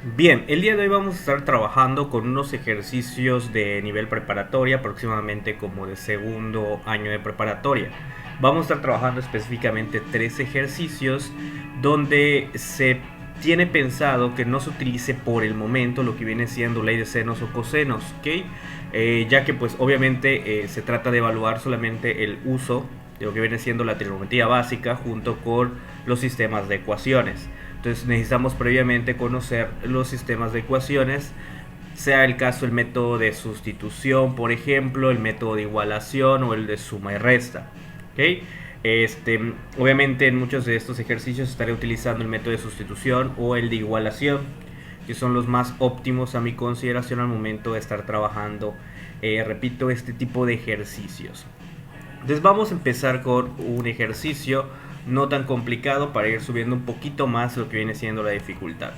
Bien, el día de hoy vamos a estar trabajando con unos ejercicios de nivel preparatoria, aproximadamente como de segundo año de preparatoria. Vamos a estar trabajando específicamente tres ejercicios donde se tiene pensado que no se utilice por el momento lo que viene siendo ley de senos o cosenos, ¿ok? Ya que pues obviamente se trata de evaluar solamente el uso de lo que viene siendo la trigonometría básica junto con los sistemas de ecuaciones. Entonces necesitamos previamente conocer los sistemas de ecuaciones, sea el caso el método de sustitución, por ejemplo, el método de igualación o el de suma y resta. ¿Okay? Obviamente en muchos de estos ejercicios estaré utilizando el método de sustitución o el de igualación, que son los más óptimos a mi consideración al momento de estar trabajando, repito, este tipo de ejercicios. Entonces vamos a empezar con un ejercicio no tan complicado para ir subiendo un poquito más lo que viene siendo la dificultad.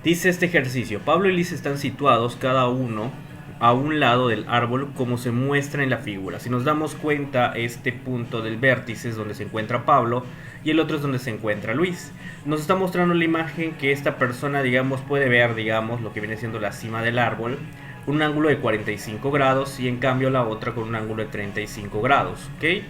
Dice este ejercicio: Pablo y Liz están situados cada uno a un lado del árbol como se muestra en la figura. Si nos damos cuenta, este punto del vértice es donde se encuentra Pablo y el otro es donde se encuentra Luis. Nos está mostrando la imagen que esta persona, digamos, puede ver, digamos, lo que viene siendo la cima del árbol con un ángulo de 45 grados y en cambio la otra con un ángulo de 35 grados, ¿ok?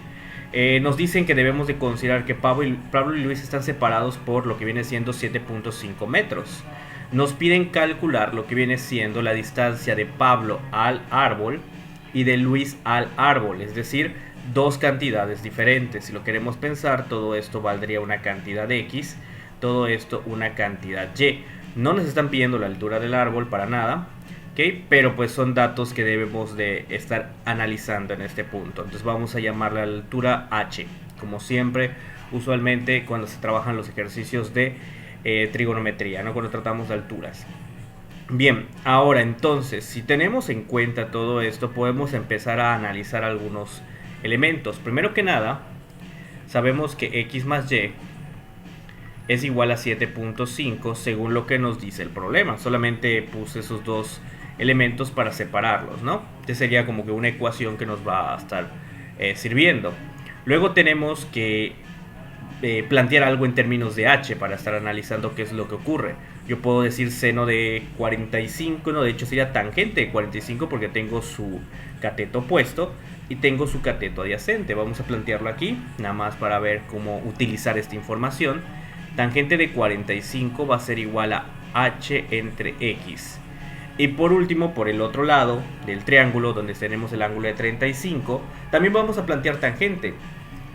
Nos dicen que debemos de considerar que Pablo y Luis están separados por lo que viene siendo 7.5 metros. Nos piden calcular lo que viene siendo la distancia de Pablo al árbol y de Luis al árbol, es decir, dos cantidades diferentes. Si lo queremos pensar, todo esto valdría una cantidad X, todo esto una cantidad Y. No nos están pidiendo la altura del árbol para nada, ¿okay? Pero pues son datos que debemos de estar analizando en este punto. Entonces vamos a llamar la altura H, como siempre, usualmente cuando se trabajan los ejercicios de trigonometría, ¿no? Cuando tratamos de alturas. Bien, ahora entonces, si tenemos en cuenta todo esto, podemos empezar a analizar algunos elementos. Primero que nada, sabemos que x más y es igual a 7.5 según lo que nos dice el problema. Solamente puse esos dos elementos para separarlos, ¿no? Este sería como que una ecuación que nos va a estar sirviendo. Luego tenemos que plantear algo en términos de h para estar analizando qué es lo que ocurre. Yo puedo decir seno de 45, no, de hecho sería tangente de 45 porque tengo su cateto opuesto y tengo su cateto adyacente. Vamos a plantearlo aquí, nada más para ver cómo utilizar esta información. Tangente de 45 va a ser igual a h entre x. Y por último, por el otro lado del triángulo, donde tenemos el ángulo de 35, también vamos a plantear tangente.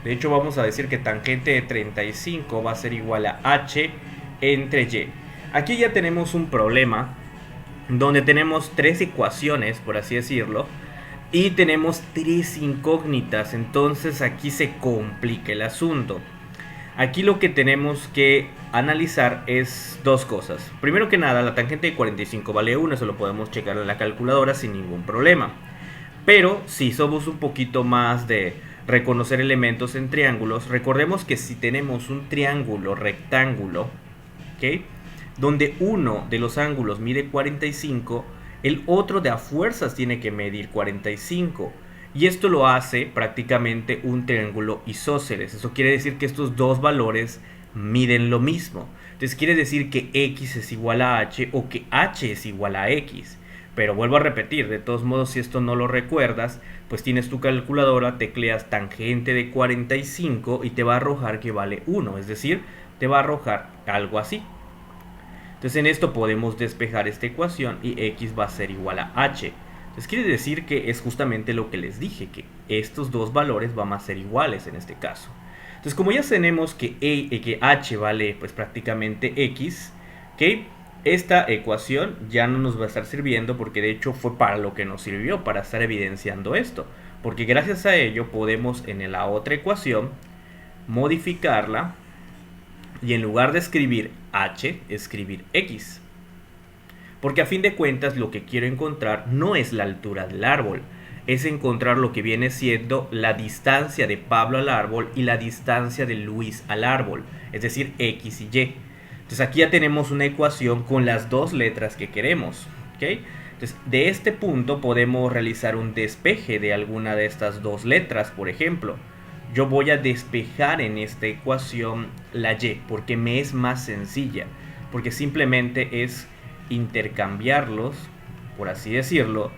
De hecho, vamos a decir que tangente de 35 va a ser igual a h entre y. Aquí ya tenemos un problema donde tenemos tres ecuaciones, por así decirlo, y tenemos tres incógnitas. Entonces aquí se complica el asunto. Aquí lo que tenemos que analizar es dos cosas. Primero que nada, la tangente de 45 vale 1, eso lo podemos checar en la calculadora sin ningún problema. Pero si somos un poquito más de reconocer elementos en triángulos, recordemos que si tenemos un triángulo rectángulo, ¿okay?, donde uno de los ángulos mide 45, el otro de a fuerzas tiene que medir 45. Y esto lo hace prácticamente un triángulo isósceles. Eso quiere decir que estos dos valores miden lo mismo. Entonces quiere decir que x es igual a h o que h es igual a x. Pero vuelvo a repetir, de todos modos, si esto no lo recuerdas, pues tienes tu calculadora, tecleas tangente de 45 y te va a arrojar que vale 1. Es decir, te va a arrojar algo así. Entonces en esto podemos despejar esta ecuación y x va a ser igual a h. Entonces quiere decir que es justamente lo que les dije, que estos dos valores van a ser iguales en este caso. Entonces como ya tenemos que h vale pues prácticamente x, ¿okay?, esta ecuación ya no nos va a estar sirviendo porque de hecho fue para lo que nos sirvió, para estar evidenciando esto. Porque gracias a ello podemos en la otra ecuación modificarla y en lugar de escribir h, escribir x. Porque a fin de cuentas lo que quiero encontrar no es la altura del árbol, es encontrar lo que viene siendo la distancia de Pablo al árbol y la distancia de Luis al árbol, es decir, x y y. Entonces aquí ya tenemos una ecuación con las dos letras que queremos, ¿okay? Entonces de este punto podemos realizar un despeje de alguna de estas dos letras. Por ejemplo, yo voy a despejar en esta ecuación la y porque me es más sencilla, porque simplemente es intercambiarlos, por así decirlo,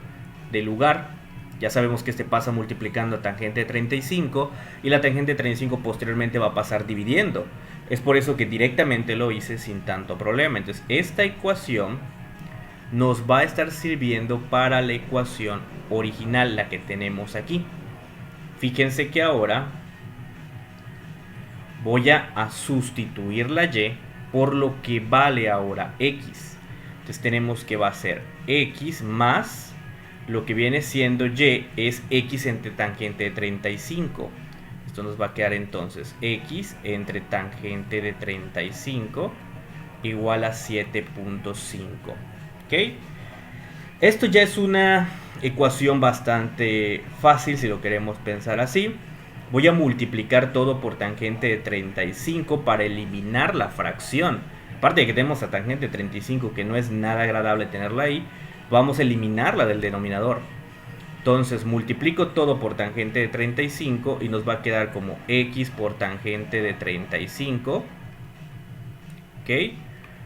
de lugar. Ya sabemos que este pasa multiplicando a tangente de 35 y la tangente de 35 posteriormente va a pasar dividiendo. Es por eso que directamente lo hice sin tanto problema. Entonces esta ecuación nos va a estar sirviendo para la ecuación original, la que tenemos aquí. Fíjense que ahora voy a sustituir la y por lo que vale ahora x. Entonces tenemos que va a ser x más lo que viene siendo y es x entre tangente de 35. Esto nos va a quedar entonces x entre tangente de 35 igual a 7.5. ¿Ok? Esto ya es una ecuación bastante fácil si lo queremos pensar así. Voy a multiplicar todo por tangente de 35 para eliminar la fracción. Aparte de que tenemos a tangente de 35, que no es nada agradable tenerla ahí, vamos a eliminarla del denominador. Entonces multiplico todo por tangente de 35 y nos va a quedar como x por tangente de 35. ¿Ok?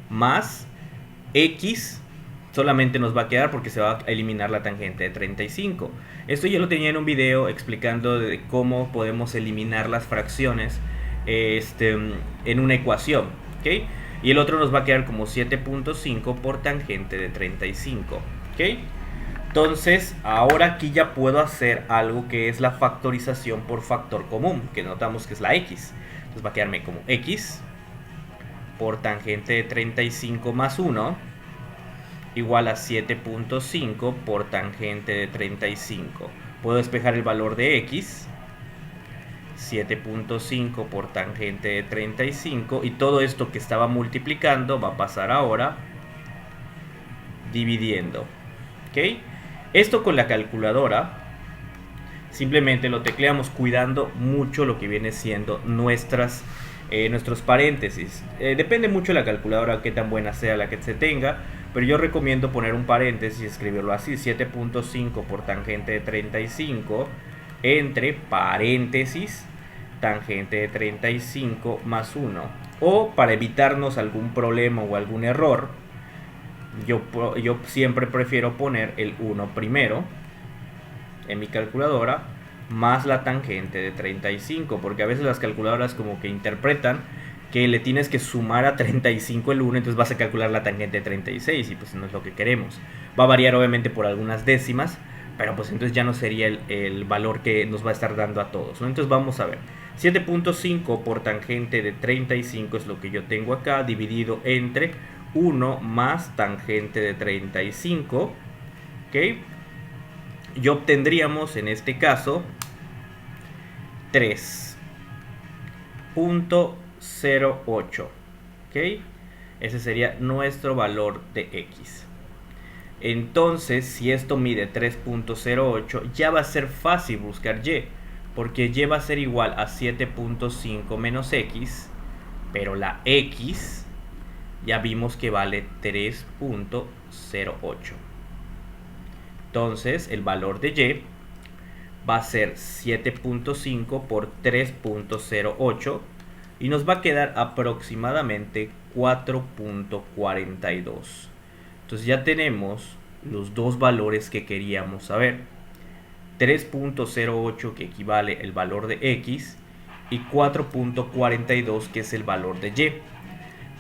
Más x solamente nos va a quedar porque se va a eliminar la tangente de 35. Esto yo lo tenía en un video explicando de cómo podemos eliminar las fracciones en una ecuación. ¿Ok? Y el otro nos va a quedar como 7.5 por tangente de 35. ¿Ok? Entonces, ahora aquí ya puedo hacer algo que es la factorización por factor común, que notamos que es la x. Entonces va a quedarme como x por tangente de 35 más 1 igual a 7.5 por tangente de 35. Puedo despejar el valor de x. 7.5 por tangente de 35 y todo esto que estaba multiplicando va a pasar ahora dividiendo. ¿Ok? Esto con la calculadora simplemente lo tecleamos cuidando mucho lo que viene siendo nuestros paréntesis. Depende mucho de la calculadora qué tan buena sea la que se tenga, pero yo recomiendo poner un paréntesis y escribirlo así: 7.5 por tangente de 35 entre paréntesis tangente de 35 más 1. O para evitarnos algún problema o algún error, yo siempre prefiero poner el 1 primero en mi calculadora más la tangente de 35, porque a veces las calculadoras como que interpretan que le tienes que sumar a 35 el 1, entonces vas a calcular la tangente de 36 y pues no es lo que queremos. Va a variar obviamente por algunas décimas, pero pues entonces ya no sería el valor que nos va a estar dando a todos, ¿no? Entonces vamos a ver, 7.5 por tangente de 35 es lo que yo tengo acá, dividido entre 1 más tangente de 35, ¿ok? Y obtendríamos en este caso 3.08, ¿ok? Ese sería nuestro valor de x. Entonces, si esto mide 3.08, ya va a ser fácil buscar y, porque y va a ser igual a 7.5 menos x, pero la x ya vimos que vale 3.08. Entonces, el valor de y va a ser 7.5 por 3.08 y nos va a quedar aproximadamente 4.42. Entonces ya tenemos los dos valores que queríamos saber: 3.08, que equivale el valor de x, y 4.42, que es el valor de y.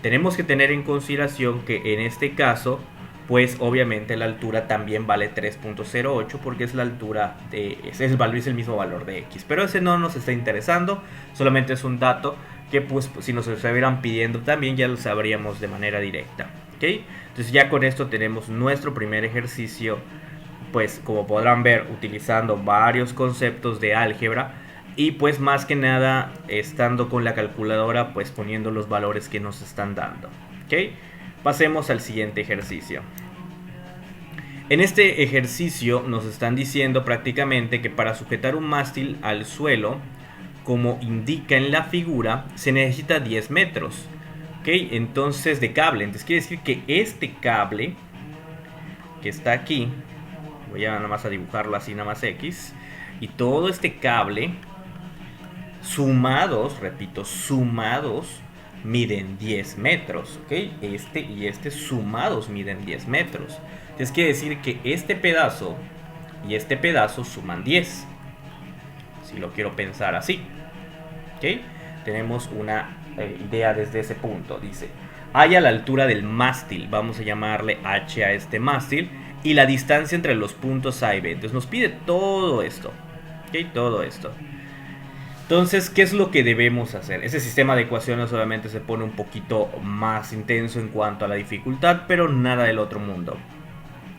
Tenemos que tener en consideración que en este caso, pues obviamente la altura también vale 3.08 porque es la altura es el mismo valor de x, pero ese no nos está interesando, solamente es un dato que pues si nos estuvieran pidiendo también ya lo sabríamos de manera directa. ¿Okay? Entonces ya con esto tenemos nuestro primer ejercicio, pues como podrán ver, utilizando varios conceptos de álgebra y pues más que nada estando con la calculadora, pues poniendo los valores que nos están dando. ¿Okay? Pasemos al siguiente ejercicio. En este ejercicio nos están diciendo prácticamente que para sujetar un mástil al suelo, como indica en la figura, se necesita 10 metros. ¿Ok? Entonces de cable. Entonces quiere decir que este cable que está aquí, voy a nada más a dibujarlo así, nada más X, y todo este cable, sumados, repito, sumados, miden 10 metros, ¿ok? Este y este sumados miden 10 metros. Entonces quiere decir que este pedazo y este pedazo suman 10. Si lo quiero pensar así, ¿ok? Tenemos una idea desde ese punto. Dice, hay a la altura del mástil, vamos a llamarle H a este mástil, y la distancia entre los puntos A y B. Entonces nos pide todo esto, ¿ok? Todo esto. Entonces, ¿qué es lo que debemos hacer? Ese sistema de ecuaciones obviamente se pone un poquito más intenso en cuanto a la dificultad, pero nada del otro mundo.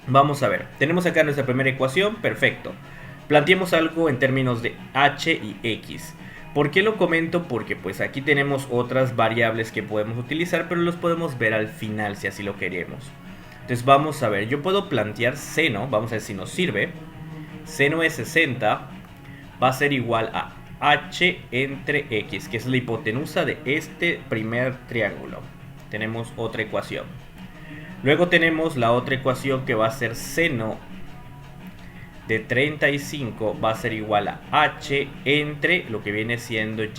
Vamos a ver, tenemos acá nuestra primera ecuación, perfecto. Planteemos algo en términos de h y x. ¿Por qué lo comento? Porque pues aquí tenemos otras variables que podemos utilizar, pero los podemos ver al final si así lo queremos. Entonces vamos a ver, yo puedo plantear seno, vamos a ver si nos sirve. Seno de 60 va a ser igual a h entre x, que es la hipotenusa de este primer triángulo. Tenemos otra ecuación. Luego tenemos la otra ecuación que va a ser seno de 35 va a ser igual a h entre lo que viene siendo y.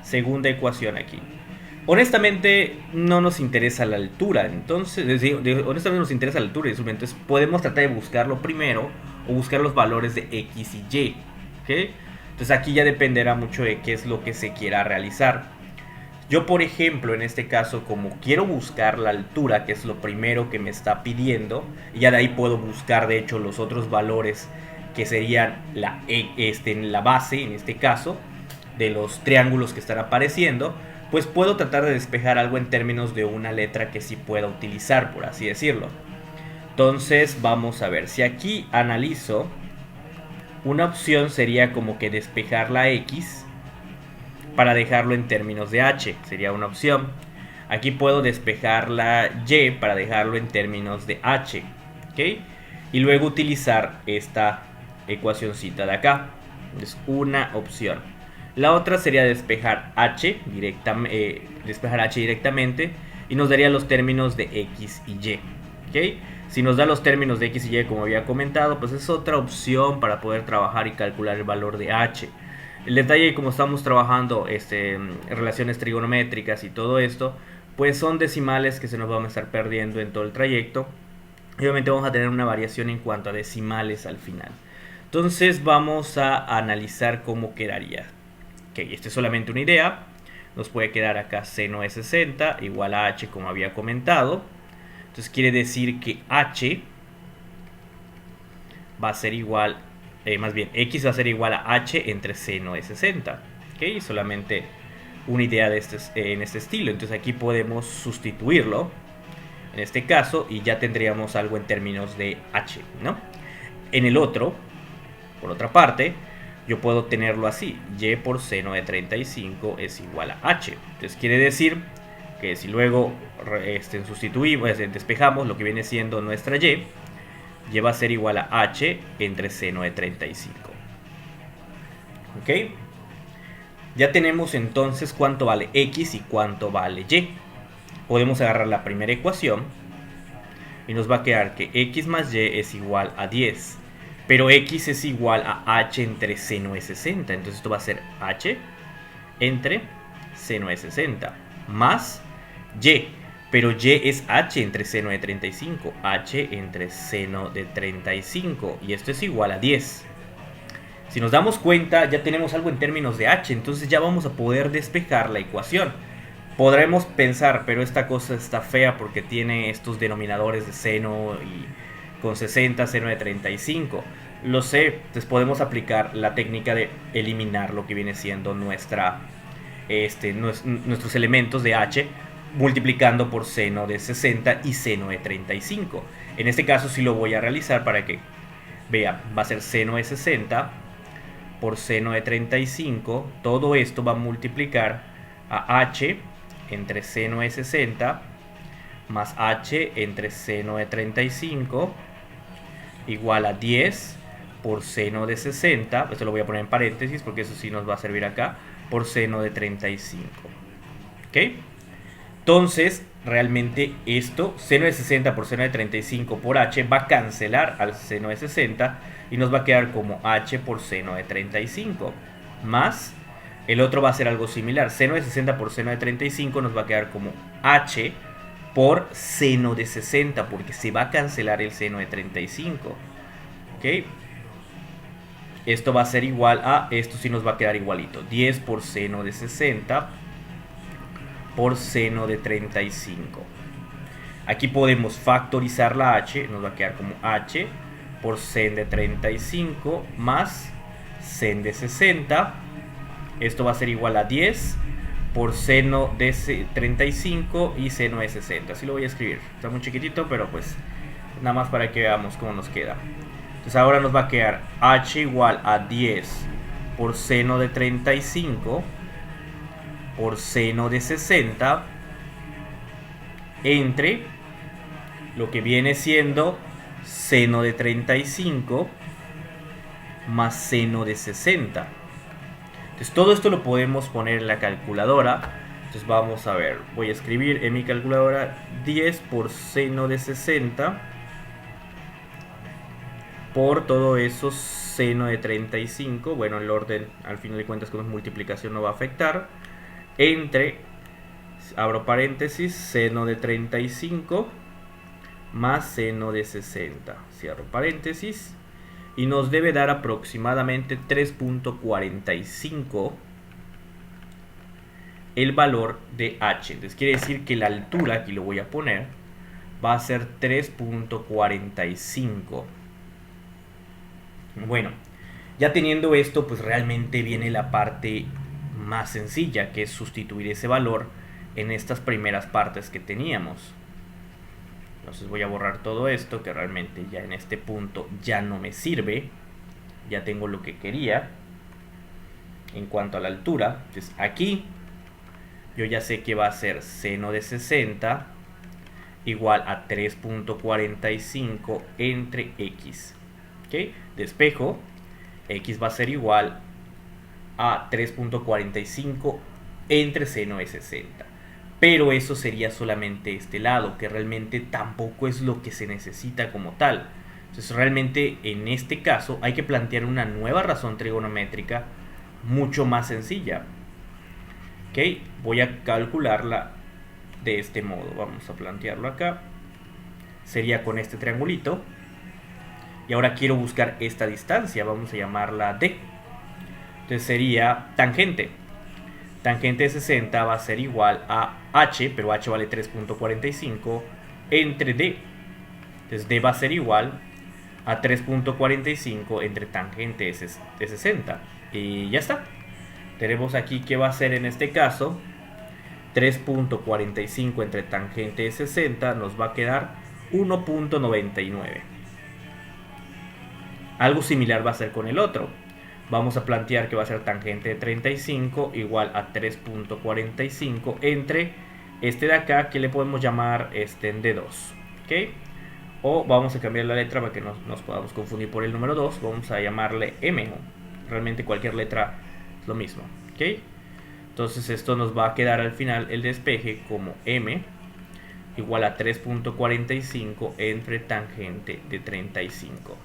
Segunda ecuación aquí. Honestamente no nos interesa la altura, entonces honestamente nos interesa la altura, entonces podemos tratar de buscarlo primero o buscar los valores de x y y, ¿okay? Entonces aquí ya dependerá mucho de qué es lo que se quiera realizar. Yo, por ejemplo, en este caso, como quiero buscar la altura, que es lo primero que me está pidiendo, y ya de ahí puedo buscar, de hecho, los otros valores que serían la base, en este caso, de los triángulos que están apareciendo, pues puedo tratar de despejar algo en términos de una letra que sí pueda utilizar, por así decirlo. Entonces, vamos a ver, si aquí analizo, una opción sería como que despejar la x para dejarlo en términos de h, sería una opción. Aquí puedo despejar la y para dejarlo en términos de h, ¿ok? Y luego utilizar esta ecuacioncita de acá, es una opción. La otra sería despejar h directamente y nos daría los términos de x y y, ¿ok? Si nos da los términos de x y y como había comentado, pues es otra opción para poder trabajar y calcular el valor de h. El detalle, como estamos trabajando relaciones trigonométricas y todo esto, pues son decimales que se nos van a estar perdiendo en todo el trayecto. Y obviamente vamos a tener una variación en cuanto a decimales al final. Entonces vamos a analizar cómo quedaría. Ok, esta es solamente una idea. Nos puede quedar acá seno de 60 igual a h como había comentado. Entonces quiere decir que h va a ser igual más bien, x va a ser igual a h entre seno de 60. ¿Ok? Solamente una idea de en este estilo. Entonces aquí podemos sustituirlo en este caso y ya tendríamos algo en términos de h, ¿no? En el otro, por otra parte, yo puedo tenerlo así. Y por seno de 35 es igual a h. Entonces quiere decir que si luego sustituimos, despejamos lo que viene siendo nuestra y va a ser igual a h entre seno de 35. ¿Ok? Ya tenemos entonces cuánto vale x y cuánto vale y. Podemos agarrar la primera ecuación y nos va a quedar que x más y es igual a 10. Pero x es igual a h entre seno de 60. Entonces esto va a ser h entre seno de 60 más y. Pero y es h entre seno de 35, h entre seno de 35, y esto es igual a 10. Si nos damos cuenta, ya tenemos algo en términos de h, entonces ya vamos a poder despejar la ecuación. Podremos pensar, pero esta cosa está fea porque tiene estos denominadores de seno y con 60, seno de 35. Lo sé, entonces podemos aplicar la técnica de eliminar lo que viene siendo nuestros elementos de h, multiplicando por seno de 60 y seno de 35. En este caso sí lo voy a realizar para que vea, va a ser seno de 60 por seno de 35. Todo esto va a multiplicar a h entre seno de 60 más h entre seno de 35 igual a 10 por seno de 60. Esto lo voy a poner en paréntesis porque eso sí nos va a servir acá, por seno de 35. ¿Ok? Entonces, realmente esto, seno de 60 por seno de 35 por h, va a cancelar al seno de 60 y nos va a quedar como h por seno de 35 más El otro va a ser algo similar. Seno de 60 por seno de 35 nos va a quedar como h por seno de 60, porque se va a cancelar el seno de 35. ¿Ok? Esto va a ser igual a, esto sí nos va a quedar igualito, 10 por seno de 60 por seno de 35. Aquí podemos factorizar la h, nos va a quedar como h por sen de 35 más sen de 60. Esto va a ser igual a 10 por seno de 35 y seno de 60. Así lo voy a escribir. Está muy chiquitito, pero pues nada más para que veamos cómo nos queda. Entonces ahora nos va a quedar h igual a 10 por seno de 35 por seno de 60 entre lo que viene siendo seno de 35 más seno de 60. Entonces todo esto lo podemos poner en la calculadora. Entonces vamos a ver, voy a escribir en mi calculadora 10 por seno de 60 por todo eso seno de 35. Bueno, el orden al final de cuentas con multiplicación no va a afectar. Entre, abro paréntesis, seno de 35 más seno de 60. Cierro paréntesis. Y nos debe dar aproximadamente 3.45 el valor de h. Entonces quiere decir que la altura, aquí lo voy a poner, va a ser 3.45. Bueno, ya teniendo esto, pues realmente viene la parte más sencilla, que es sustituir ese valor en estas primeras partes que teníamos. Entonces voy a borrar todo esto, que realmente ya en este punto ya no me sirve. Ya tengo lo que quería en cuanto a la altura. Entonces aquí yo ya sé que va a ser seno de 60 igual a 3.45 entre x. ¿Okay? Despejo, x va a ser igual a 3.45 entre seno de 60. Pero eso sería solamente este lado, que realmente tampoco es lo que se necesita como tal. Entonces realmente en este caso hay que plantear una nueva razón trigonométrica mucho más sencilla. ¿Ok? Voy a calcularla de este modo. Vamos a plantearlo acá. Sería con este triangulito. Y ahora quiero buscar esta distancia. Vamos a llamarla D. Entonces sería tangente. Tangente de 60 va a ser igual a h, pero h vale 3.45, entre D. Entonces D va a ser igual a 3.45 entre tangente de 60. Y ya está. Tenemos aquí que va a ser en este caso 3.45 entre tangente de 60 nos va a quedar 1.99. Algo similar va a ser con el otro. Vamos a plantear que va a ser tangente de 35 igual a 3.45 entre este de acá, que le podemos llamar D2. ¿Ok? O vamos a cambiar la letra para que no nos podamos confundir por el número 2. Vamos a llamarle M. Realmente cualquier letra es lo mismo. ¿Ok? Entonces esto nos va a quedar al final el despeje como M igual a 3.45 entre tangente de 35.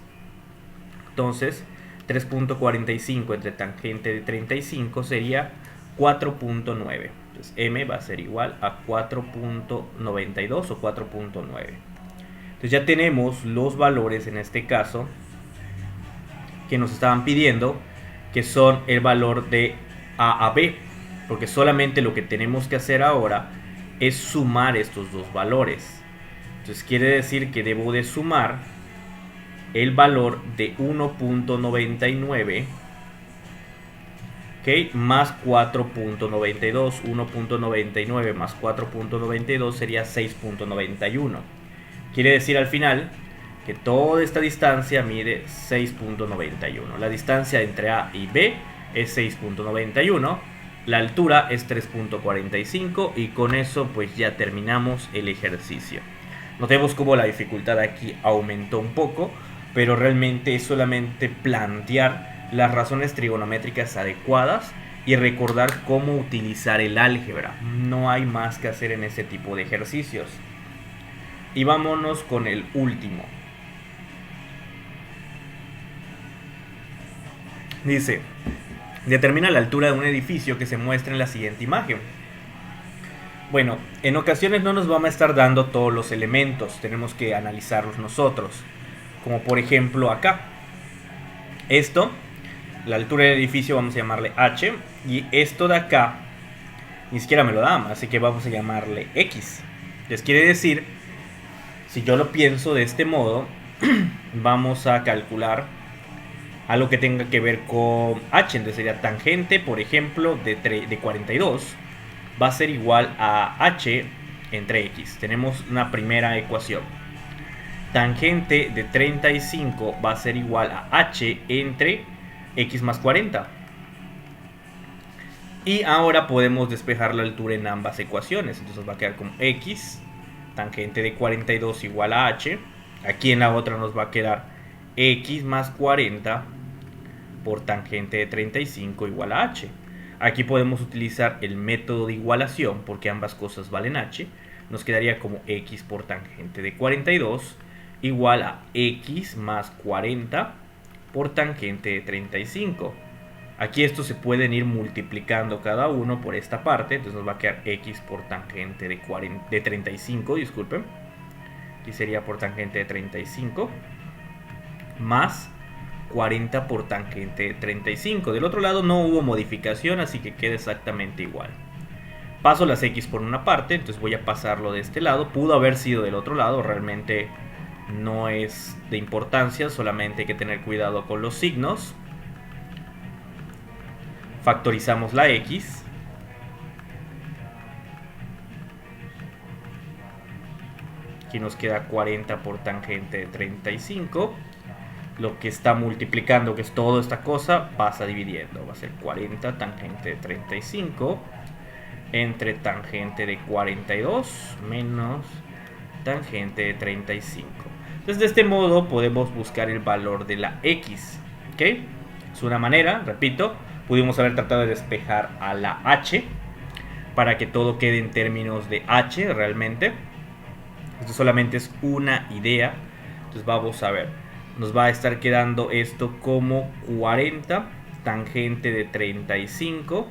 Entonces 3.45 entre tangente de 35 sería 4.9. Entonces M va a ser igual a 4.92 o 4.9. Entonces ya tenemos los valores en este caso que nos estaban pidiendo, que son el valor de A a B, porque solamente lo que tenemos que hacer ahora es sumar estos dos valores. Entonces quiere decir que debo de sumar el valor de 1.99, ¿ok? Más 4.92. 1.99 más 4.92 sería 6.91. Quiere decir al final que toda esta distancia mide 6.91. La distancia entre A y B es 6.91. La altura es 3.45 y con eso pues ya terminamos el ejercicio. Notemos cómo la dificultad aquí aumentó un poco, pero realmente es solamente plantear las razones trigonométricas adecuadas y recordar cómo utilizar el álgebra. No hay más que hacer en este tipo de ejercicios. Y vámonos con el último. Dice, Determina la altura de un edificio que se muestra en la siguiente imagen. Bueno, en ocasiones no nos van a estar dando todos los elementos, tenemos que analizarlos nosotros. Como por ejemplo acá. Esto, la altura del edificio vamos a llamarle H, y esto de acá ni siquiera me lo dan, así que vamos a llamarle X. Les quiere decir, si yo lo pienso de este modo, vamos a calcular algo que tenga que ver con H. Entonces sería tangente, por ejemplo, de 42 va a ser igual a H entre X. Tenemos una primera ecuación. Tangente de 35 va a ser igual a H entre X más 40. Y ahora podemos despejar la altura en ambas ecuaciones. Entonces va a quedar como X, tangente de 42 igual a H. Aquí en la otra nos va a quedar X más 40 por tangente de 35 igual a H. Aquí podemos utilizar el método de igualación porque ambas cosas valen H. Nos quedaría como X por tangente de 42 igual a X más 40 por tangente de 35. Aquí estos se pueden ir multiplicando cada uno por esta parte. Entonces nos va a quedar X por tangente de 35, disculpen. Aquí sería por tangente de 35 más 40 por tangente de 35. Del otro lado no hubo modificación, así que queda exactamente igual. Paso las X por una parte, entonces voy a pasarlo de este lado. Pudo haber sido del otro lado, realmente no es de importancia, solamente hay que tener cuidado con los signos. Factorizamos la X. Aquí nos queda 40 por tangente de 35. Lo que está multiplicando, que es toda esta cosa, pasa dividiendo. Va a ser 40 tangente de 35 entre tangente de 42 menos tangente de 35. Entonces de este modo podemos buscar el valor de la X. ¿Ok? Es una manera, repito, pudimos haber tratado de despejar a la H para que todo quede en términos de H realmente. Esto solamente es una idea. Entonces vamos a ver. Nos va a estar quedando esto como 40 tangente de 35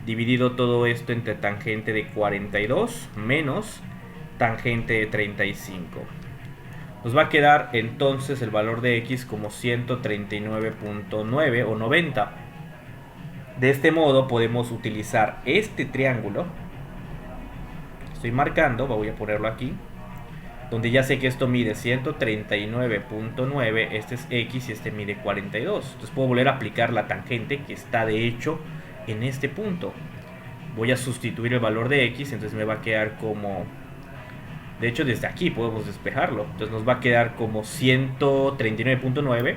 dividido todo esto entre tangente de 42 menos tangente de 35. Nos va a quedar entonces el valor de X como 139.9 o 90. De este modo podemos utilizar este triángulo. Estoy marcando, voy a ponerlo aquí. Donde ya sé que esto mide 139.9, este es X y este mide 42. Entonces puedo volver a aplicar la tangente que está de hecho en este punto. Voy a sustituir el valor de X, entonces me va a quedar como... De hecho desde aquí podemos despejarlo. Entonces nos va a quedar como 139.9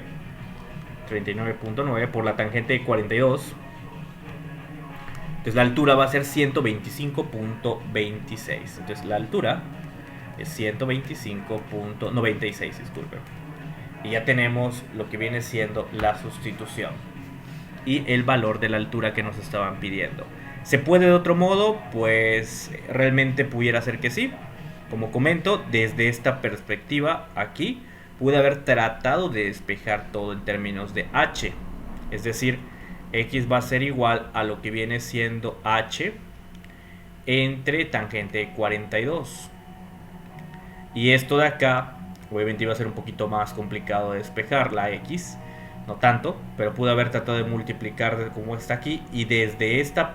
39.9 por la tangente de 42. Entonces la altura va a ser 125.26. Entonces la altura es 125.96, disculpen. Y ya tenemos lo que viene siendo la sustitución y el valor de la altura que nos estaban pidiendo. ¿Se puede de otro modo? Pues realmente pudiera ser que sí. Como comento, desde esta perspectiva aquí pude haber tratado de despejar todo en términos de H. Es decir, X va a ser igual a lo que viene siendo H entre tangente de 42. Y esto de acá, obviamente iba a ser un poquito más complicado de despejar la X, no tanto, pero pude haber tratado de multiplicar como está aquí y desde esta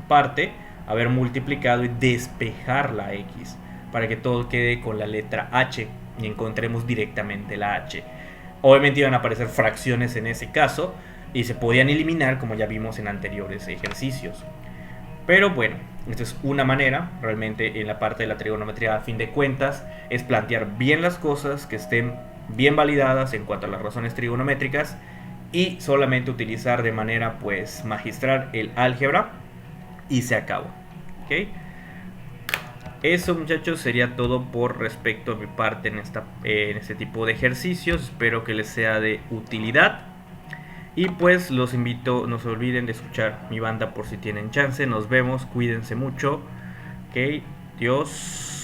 parte haber multiplicado y despejar la X para que todo quede con la letra H y encontremos directamente la H. Obviamente iban a aparecer fracciones en ese caso y se podían eliminar como ya vimos en anteriores ejercicios. Pero bueno, esta es una manera, realmente en la parte de la trigonometría a fin de cuentas, es plantear bien las cosas, que estén bien validadas en cuanto a las razones trigonométricas y solamente utilizar de manera pues magistral el álgebra y se acabó. ¿Okay? Eso, muchachos, sería todo por respecto a mi parte en este tipo de ejercicios. Espero que les sea de utilidad. Y pues los invito, no se olviden de escuchar mi banda por si tienen chance. Nos vemos, cuídense mucho. Ok, Dios.